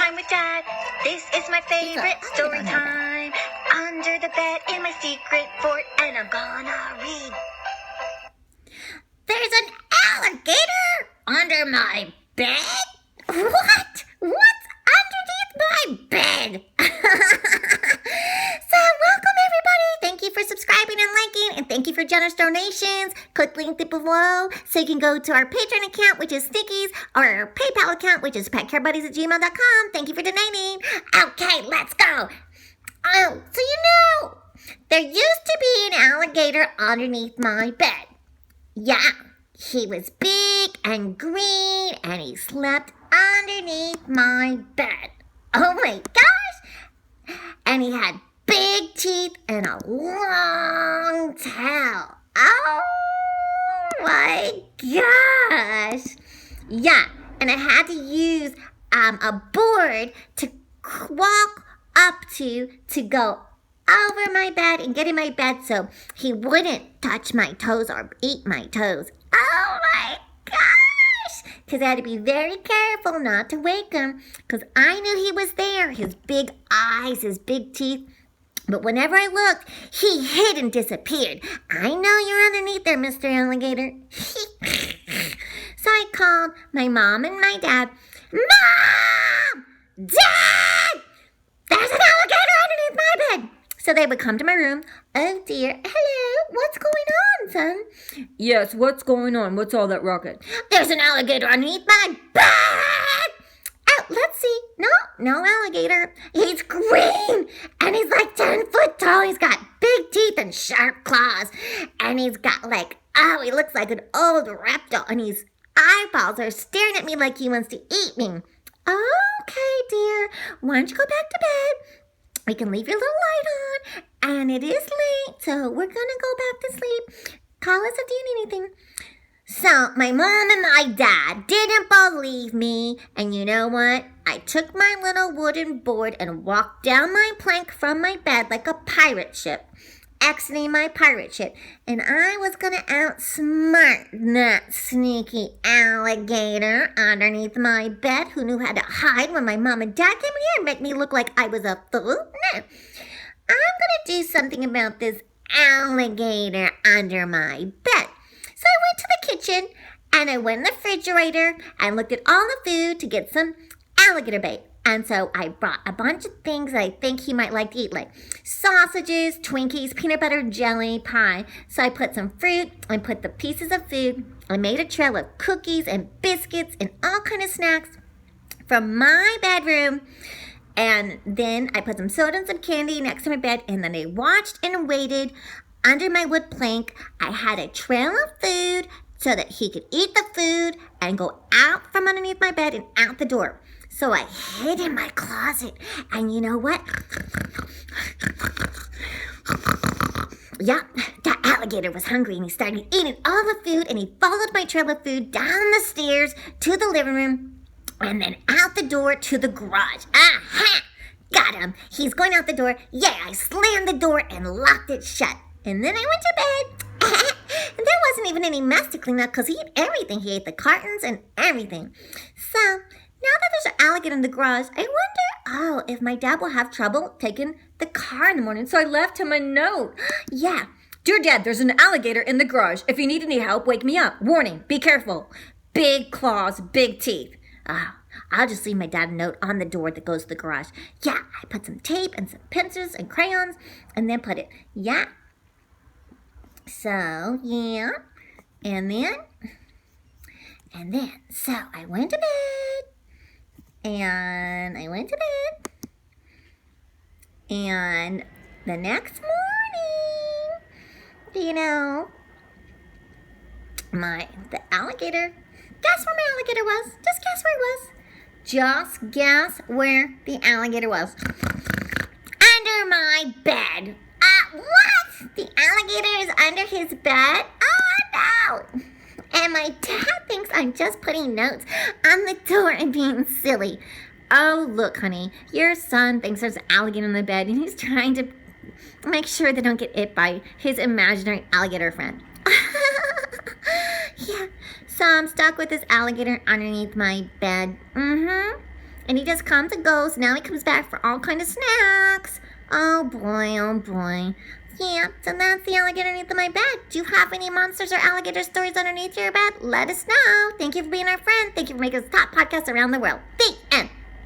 time with Dad. This is my favorite story time. Under the bed in my secret fort, and I'm gonna read. There's an alligator under my bed? What? What's underneath my bed? So welcome everybody. Thank you for subscribing and liking, and thank you for generous donations. Click the link below so you can go to our Patreon account, which is Stickies, or our PayPal account, which is petcarebuddies@gmail.com. Thank you for donating. Okay, let's go. Oh, so there used to be an alligator underneath my bed. Yeah, he was big and green, and he slept underneath my bed. Oh my gosh! And he had big teeth and a long tail. Oh my gosh! Yeah, and I had to use a board to walk up to go over my bed and get in my bed so he wouldn't touch my toes or eat my toes. Oh my gosh! Because I had to be very careful not to wake him, because I knew he was there. His big eyes, his big teeth. But whenever I looked, he hid and disappeared. I know you're underneath there, Mr. Alligator. So I called my mom and my dad. Mom! Dad! There's an alligator underneath my bed! So they would come to my room. Oh dear, hello, what's going on, son? Yes, what's going on? What's all that racket? There's an alligator underneath my bed! Oh, let's see. No alligator. He's green, and he's like 10 foot tall. He's got big teeth and sharp claws, and he's got he looks like an old reptile, and his eyeballs are staring at me like he wants to eat me. Okay, dear, why don't you go back to bed? We can leave your little light on, and it is late, so we're gonna go back to sleep. Call us if you need anything. So my mom and my dad didn't believe me, and you know what? I took my little wooden board and walked down my plank from my bed like a pirate ship, exiting my pirate ship, and I was gonna outsmart that sneaky alligator underneath my bed who knew how to hide when my mom and dad came in here and make me look like I was a fool. No, I'm gonna do something about this alligator under my bed. So I went to the kitchen, and I went in the refrigerator and looked at all the food to get some alligator bait. And so I brought a bunch of things that I think he might like to eat, like sausages, Twinkies, peanut butter jelly, pie. So I put some fruit, I put the pieces of food, I made a trail of cookies and biscuits and all kind of snacks from my bedroom. And then I put some soda and some candy next to my bed, and then I watched and waited under my wood plank. I had a trail of food so that he could eat the food and go out from underneath my bed and out the door. So I hid in my closet, and you know what? Yeah, that alligator was hungry, and he started eating all the food, and he followed my trail of food down the stairs to the living room, and then out the door to the garage. Aha! Got him. He's going out the door. Yeah, I slammed the door and locked it shut. And then I went to bed. And there wasn't even any mess to clean up because he ate everything. He ate the cartons and everything. So now that there's an alligator in the garage, I wonder, if my dad will have trouble taking the car in the morning. So I left him a note. Yeah. Dear Dad, there's an alligator in the garage. If you need any help, wake me up. Warning, be careful. Big claws, big teeth. I'll just leave my dad a note on the door that goes to the garage. Yeah, I put some tape and some pencils and crayons, and then put it, yeah. So, yeah, and then, so I went to bed, and the next morning, the alligator, guess where my alligator was? Just guess where it was. Just guess where the alligator was. Under my bed. What? The alligator is under his bed? Oh, no. And my dad thinks I'm just putting notes on the door and being silly. Oh, look, honey, your son thinks there's an alligator in the bed, and he's trying to make sure they don't get hit by his imaginary alligator friend. Yeah, so I'm stuck with this alligator underneath my bed. And he just comes and goes. Now he comes back for all kind of snacks. Oh boy, oh boy. Yeah, so that's the alligator underneath my bed. Do you have any monsters or alligator stories underneath your bed? Let us know. Thank you for being our friend. Thank you for making us top podcast around the world. The end.